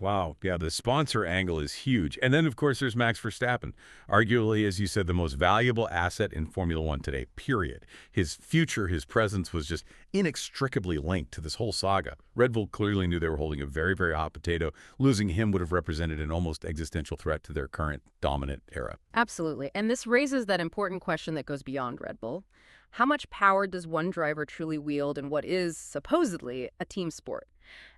Wow. Yeah, the sponsor angle is huge. And then, of course, there's Max Verstappen, arguably, as you said, the most valuable asset in Formula One today, period. His future, his presence was just inextricably linked to this whole saga. Red Bull clearly knew they were holding a very, very hot potato. Losing him would have represented an almost existential threat to their current dominant era. Absolutely. And this raises that important question that goes beyond Red Bull. How much power does one driver truly wield in what is, supposedly, a team sport?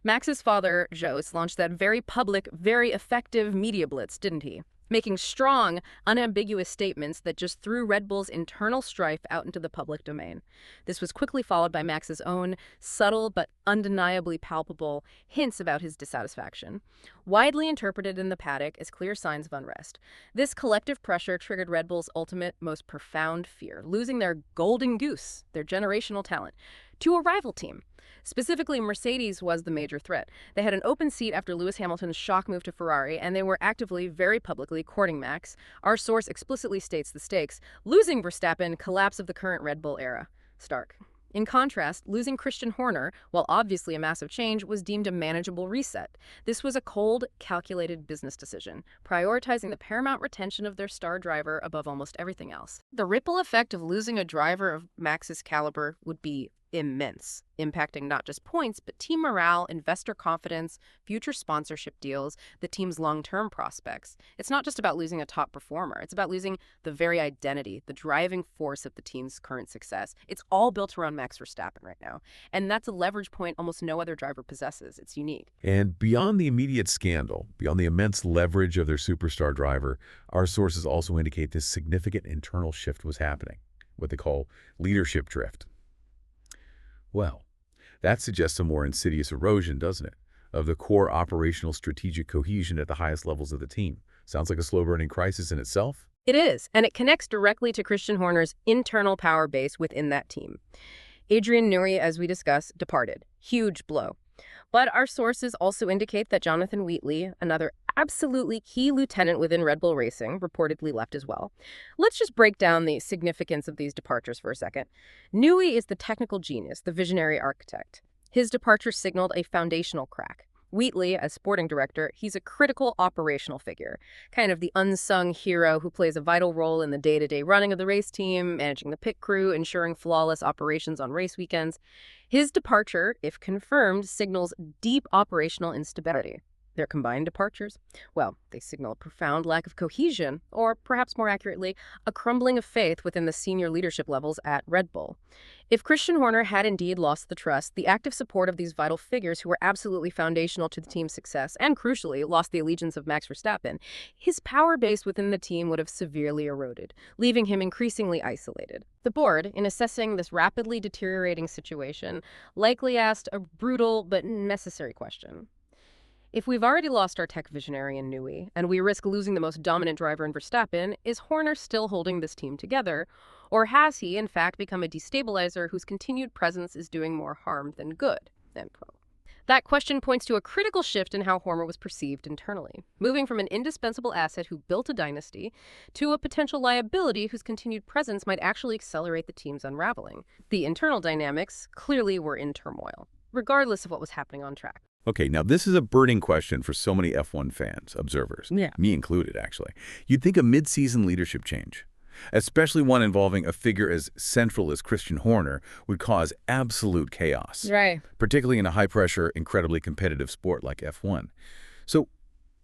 Max's father, Jos, launched that very public, very effective media blitz, didn't he? Making strong, unambiguous statements that just threw Red Bull's internal strife out into the public domain. This was quickly followed by Max's own subtle but undeniably palpable hints about his dissatisfaction, widely interpreted in the paddock as clear signs of unrest. This collective pressure triggered Red Bull's ultimate, most profound fear, losing their golden goose, their generational talent, to a rival team. Specifically, Mercedes was the major threat. They had an open seat after Lewis Hamilton's shock move to Ferrari, and they were actively, very publicly, courting Max. Our source explicitly states the stakes. Losing Verstappen, collapse of the current Red Bull era. Stark. In contrast, losing Christian Horner, while obviously a massive change, was deemed a manageable reset. This was a cold, calculated business decision, prioritizing the paramount retention of their star driver above almost everything else. The ripple effect of losing a driver of Max's caliber would be immense, impacting not just points, but team morale, investor confidence, future sponsorship deals, the team's long-term prospects. It's not just about losing a top performer. It's about losing the very identity, the driving force of the team's current success. It's all built around Max Verstappen right now. And that's a leverage point almost no other driver possesses. It's unique. And beyond the immediate scandal, beyond the immense leverage of their superstar driver, our sources also indicate this significant internal shift was happening, what they call leadership drift. Well, that suggests a more insidious erosion, doesn't it, of the core operational strategic cohesion at the highest levels of the team. Sounds like a slow-burning crisis in itself. It is, and it connects directly to Christian Horner's internal power base within that team. Adrian Newey, as we discussed, departed. Huge blow. But our sources also indicate that Jonathan Wheatley, another absolutely key lieutenant within Red Bull Racing, reportedly left as well. Let's just break down the significance of these departures for a second. Newey is the technical genius, the visionary architect. His departure signaled a foundational crack. Wheatley, as sporting director, he's a critical operational figure, kind of the unsung hero who plays a vital role in the day-to-day running of the race team, managing the pit crew, ensuring flawless operations on race weekends. His departure, if confirmed, signals deep operational instability. Their combined departures? Well, they signal a profound lack of cohesion, or perhaps more accurately, a crumbling of faith within the senior leadership levels at Red Bull. If Christian Horner had indeed lost the trust, the active support of these vital figures who were absolutely foundational to the team's success, and crucially, lost the allegiance of Max Verstappen, his power base within the team would have severely eroded, leaving him increasingly isolated. The board, in assessing this rapidly deteriorating situation, likely asked a brutal but necessary question. If we've already lost our tech visionary in Newey, and we risk losing the most dominant driver in Verstappen, is Horner still holding this team together? Or has he, in fact, become a destabilizer whose continued presence is doing more harm than good? End quote. That question points to a critical shift in how Horner was perceived internally, moving from an indispensable asset who built a dynasty to a potential liability whose continued presence might actually accelerate the team's unraveling. The internal dynamics clearly were in turmoil, regardless of what was happening on track. Okay, now this is a burning question for so many F1 fans, observers, Yeah. me included, actually. You'd think a mid-season leadership change, especially one involving a figure as central as Christian Horner, would cause absolute chaos, Right. particularly in a high-pressure, incredibly competitive sport like F1. So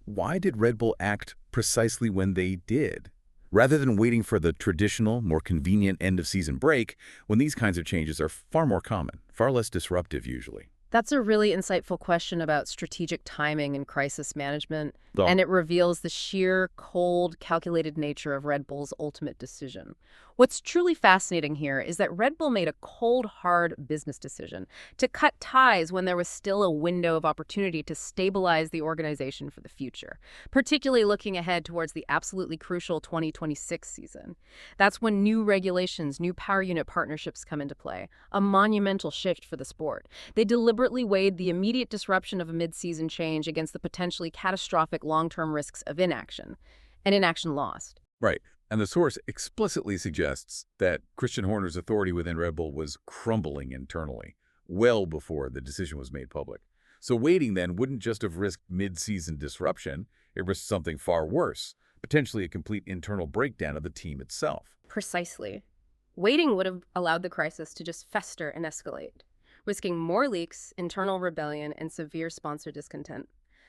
why did Red Bull act precisely when they did? Rather than waiting for the traditional, more convenient end-of-season break, when these kinds of changes are far more common, far less disruptive usually. That's a really insightful question about strategic timing and crisis management, Oh. and it reveals the sheer, cold, calculated nature of Red Bull's ultimate decision. What's truly fascinating here is that Red Bull made a cold, hard business decision to cut ties when there was still a window of opportunity to stabilize the organization for the future, particularly looking ahead towards the absolutely crucial 2026 season. That's when new regulations, new power unit partnerships come into play, a monumental shift for the sport. They deliberately weighed the immediate disruption of a mid-season change against the potentially catastrophic long-term risks of inaction, and inaction lost. Right. And the source explicitly suggests that Christian Horner's authority within Red Bull was crumbling internally, well before the decision was made public. So waiting then wouldn't just have risked mid-season disruption, it risked something far worse, potentially a complete internal breakdown of the team itself. Precisely. Waiting would have allowed the crisis to just fester and escalate, risking more leaks, internal rebellion, and severe sponsor discontent.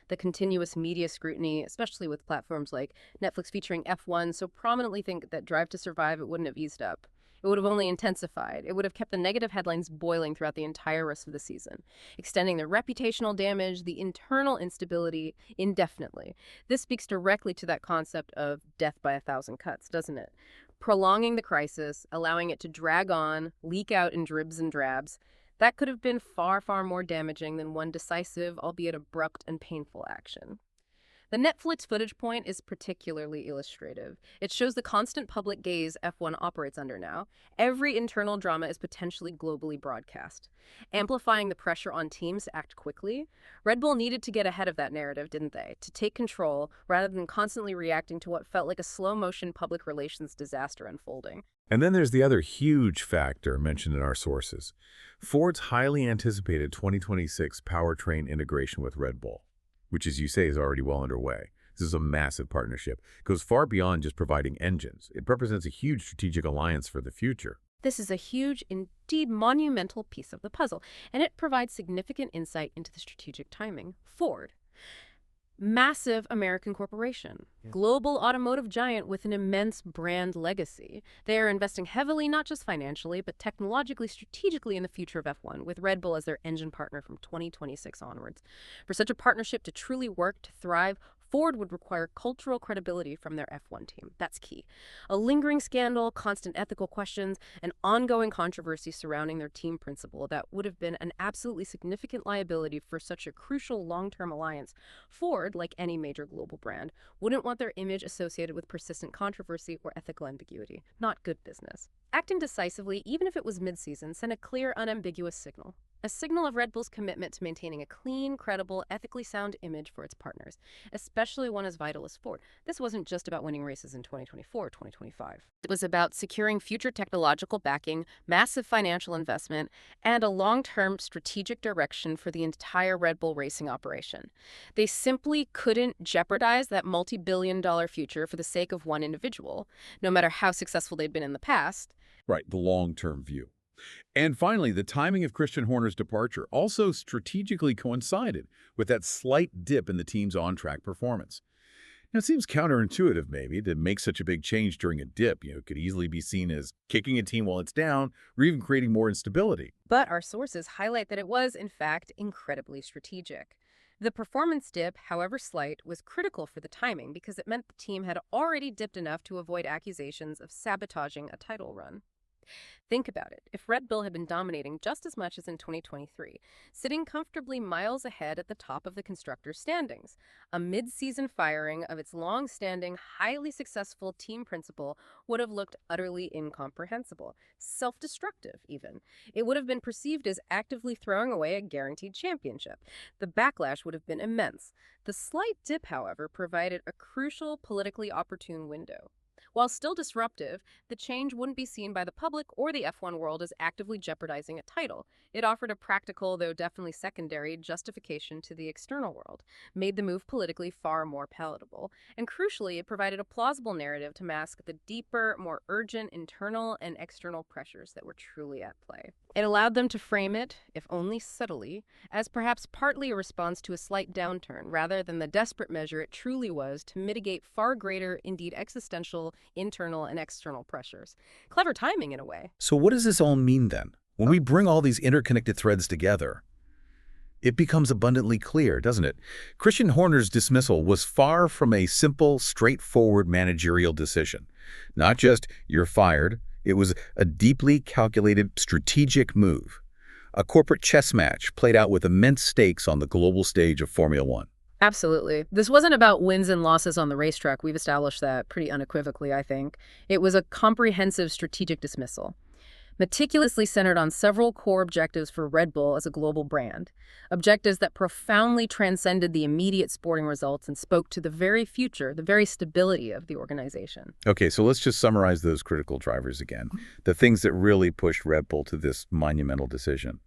The continuous media scrutiny, especially with platforms like Netflix featuring F1 so prominently, think that Drive to Survive, it wouldn't have eased up. It would have only intensified. It would have kept the negative headlines boiling throughout the entire rest of the season, extending the reputational damage, the internal instability indefinitely. This speaks directly to that concept of death by a thousand cuts, doesn't it? Prolonging the crisis, allowing it to drag on, leak out in dribs and drabs, that could have been far, far more damaging than one decisive, albeit abrupt and painful action. The Netflix footage point is particularly illustrative. It shows the constant public gaze F1 operates under now. Every internal drama is potentially globally broadcast, amplifying the pressure on teams to act quickly. Red Bull needed to get ahead of that narrative, didn't they? To take control rather than constantly reacting to what felt like a slow-motion public relations disaster unfolding. And then there's the other huge factor mentioned in our sources, Ford's highly anticipated 2026 powertrain integration with Red Bull, which, as you say, is already well underway. This is a massive partnership. It goes far beyond just providing engines. It represents a huge strategic alliance for the future. This is a huge, indeed monumental piece of the puzzle, and it provides significant insight into the strategic timing. Ford, massive American corporation, global automotive giant with an immense brand legacy. They are investing heavily, not just financially, but technologically, strategically in the future of F1, with Red Bull as their engine partner from 2026 onwards. For such a partnership to truly work, to thrive, Ford would require cultural credibility from their F1 team. That's key. A lingering scandal, constant ethical questions, and ongoing controversy surrounding their team principle that would have been an absolutely significant liability for such a crucial long-term alliance. Ford, like any major global brand, wouldn't want their image associated with persistent controversy or ethical ambiguity. Not good business. Acting decisively, even if it was mid-season, sent a clear, unambiguous signal. A signal of Red Bull's commitment to maintaining a clean, credible, ethically sound image for its partners, especially one as vital as Ford. This wasn't just about winning races in 2024 or 2025. It was about securing future technological backing, massive financial investment, and a long-term strategic direction for the entire Red Bull racing operation. They simply couldn't jeopardize that multi-billion-dollar future for the sake of one individual, no matter how successful they'd been in the past. Right, the long-term view. And finally, the timing of Christian Horner's departure also strategically coincided with that slight dip in the team's on-track performance. Now, it seems counterintuitive, maybe, to make such a big change during a dip. It could easily be seen as kicking a team while it's down, or even creating more instability. But our sources highlight that it was, in fact, incredibly strategic. The performance dip, however slight, was critical for the timing because it meant the team had already dipped enough to avoid accusations of sabotaging a title run. Think about it. If Red Bull had been dominating just as much as in 2023, sitting comfortably miles ahead at the top of the constructors' standings, a mid-season firing of its long-standing, highly successful team principal would have looked utterly incomprehensible, self-destructive even. It would have been perceived as actively throwing away a guaranteed championship. The backlash would have been immense. The slight dip, however, provided a crucial, politically opportune window. While still disruptive, the change wouldn't be seen by the public or the F1 world as actively jeopardizing a title. It offered a practical, though definitely secondary, justification to the external world, made the move politically far more palatable, and crucially, it provided a plausible narrative to mask the deeper, more urgent internal and external pressures that were truly at play. It allowed them to frame it, if only subtly, as perhaps partly a response to a slight downturn, rather than the desperate measure it truly was to mitigate far greater, indeed existential, internal and external pressures. Clever timing, in a way. So what does this all mean then? When we bring all these interconnected threads together, it becomes abundantly clear, doesn't it? Christian Horner's dismissal was far from a simple, straightforward managerial decision. Not just, you're fired. It was a deeply calculated, strategic move. A corporate chess match played out with immense stakes on the global stage of Formula One. Absolutely. This wasn't about wins and losses on the racetrack. We've established that pretty unequivocally, I think. It was a comprehensive strategic dismissal, meticulously centered on several core objectives for Red Bull as a global brand, objectives that profoundly transcended the immediate sporting results and spoke to the very future, the very stability of the organization. Okay, so let's just summarize those critical drivers again, the things that really pushed Red Bull to this monumental decision.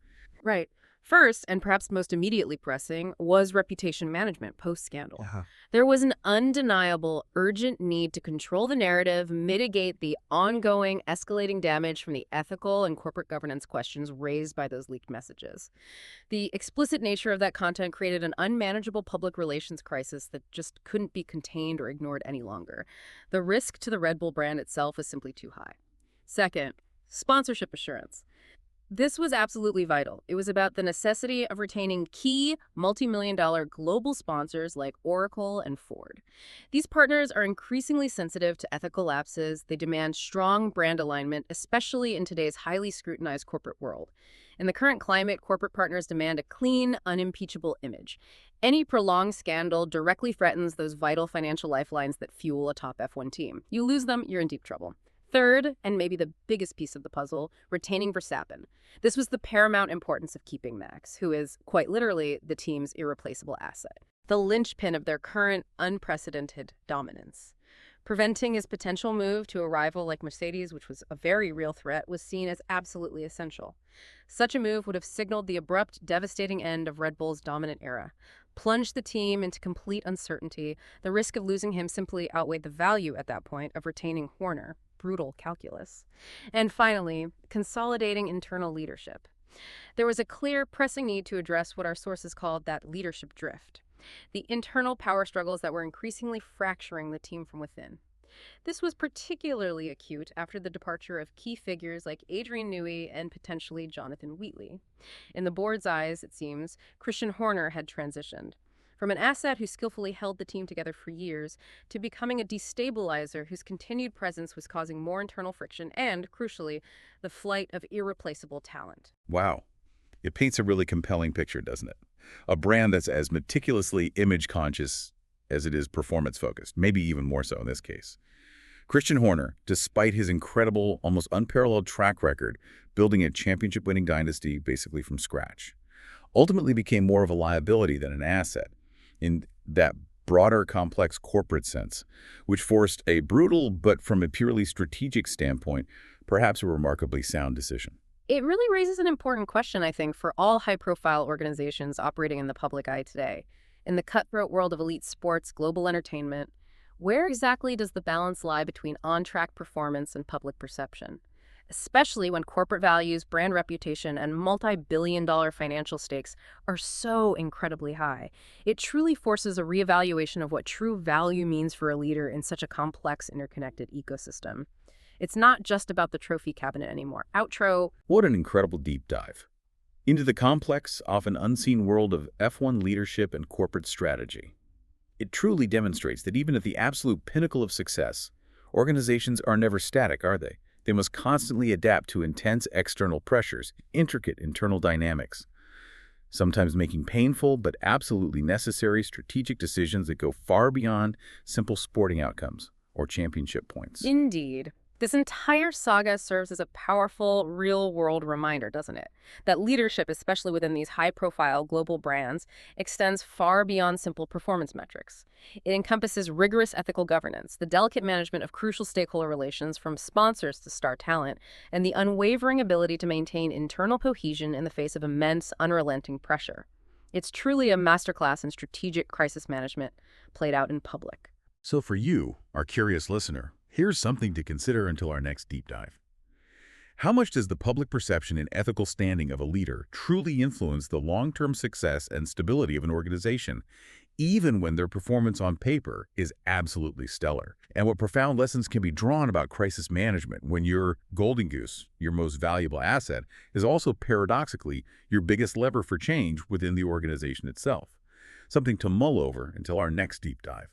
Right. First, and perhaps most immediately pressing, was reputation management post-scandal. Yeah. There was an undeniable, urgent need to control the narrative, mitigate the ongoing, escalating damage from the ethical and corporate governance questions raised by those leaked messages. The explicit nature of that content created an unmanageable public relations crisis that just couldn't be contained or ignored any longer. The risk to the Red Bull brand itself was simply too high. Second, sponsorship assurance. This was absolutely vital. It was about the necessity of retaining key multi-million-dollar global sponsors like Oracle and Ford. These partners are increasingly sensitive to ethical lapses. They demand strong brand alignment, especially in today's highly scrutinized corporate world. In the current climate, corporate partners demand a clean, unimpeachable image. Any prolonged scandal directly threatens those vital financial lifelines that fuel a top F1 team. You lose them, you're in deep trouble. Third, and maybe the biggest piece of the puzzle, retaining Verstappen. This was the paramount importance of keeping Max, who is, quite literally, the team's irreplaceable asset, the linchpin of their current unprecedented dominance. Preventing his potential move to a rival like Mercedes, which was a very real threat, was seen as absolutely essential. Such a move would have signaled the abrupt, devastating end of Red Bull's dominant era, plunged the team into complete uncertainty. The risk of losing him simply outweighed the value at that point of retaining Horner. Brutal calculus. And finally, consolidating internal leadership. There was a clear, pressing need to address what our sources called that leadership drift, the internal power struggles that were increasingly fracturing the team from within. This was particularly acute after the departure of key figures like Adrian Newey and potentially Jonathan Wheatley. In the board's eyes, it seems, Christian Horner had transitioned from an asset who skillfully held the team together for years to becoming a destabilizer whose continued presence was causing more internal friction and, crucially, the flight of irreplaceable talent. Wow. It paints a really compelling picture, doesn't it? A brand that's as meticulously image-conscious as it is performance-focused, maybe even more so in this case. Christian Horner, despite his incredible, almost unparalleled track record, building a championship-winning dynasty basically from scratch, ultimately became more of a liability than an asset in that broader, complex corporate sense, which forced a brutal, but from a purely strategic standpoint, perhaps a remarkably sound decision. It really raises an important question, I think, for all high-profile organizations operating in the public eye today. In the cutthroat world of elite sports, global entertainment, where exactly does the balance lie between on-track performance and public perception? Especially when corporate values, brand reputation, and multi-billion-dollar financial stakes are so incredibly high. It truly forces a reevaluation of what true value means for a leader in such a complex, interconnected ecosystem. It's not just about the trophy cabinet anymore. Outro. What an incredible deep dive into the complex, often unseen world of F1 leadership and corporate strategy. It truly demonstrates that even at the absolute pinnacle of success, organizations are never static, are they? They must constantly adapt to intense external pressures, intricate internal dynamics, sometimes making painful but absolutely necessary strategic decisions that go far beyond simple sporting outcomes or championship points. Indeed. This entire saga serves as a powerful, real-world reminder, doesn't it? That leadership, especially within these high-profile global brands, extends far beyond simple performance metrics. It encompasses rigorous ethical governance, the delicate management of crucial stakeholder relations from sponsors to star talent, and the unwavering ability to maintain internal cohesion in the face of immense, unrelenting pressure. It's truly a masterclass in strategic crisis management played out in public. So for you, our curious listener, here's something to consider until our next deep dive. How much does the public perception and ethical standing of a leader truly influence the long-term success and stability of an organization, even when their performance on paper is absolutely stellar? And what profound lessons can be drawn about crisis management when your golden goose, your most valuable asset, is also paradoxically your biggest lever for change within the organization itself? Something to mull over until our next deep dive.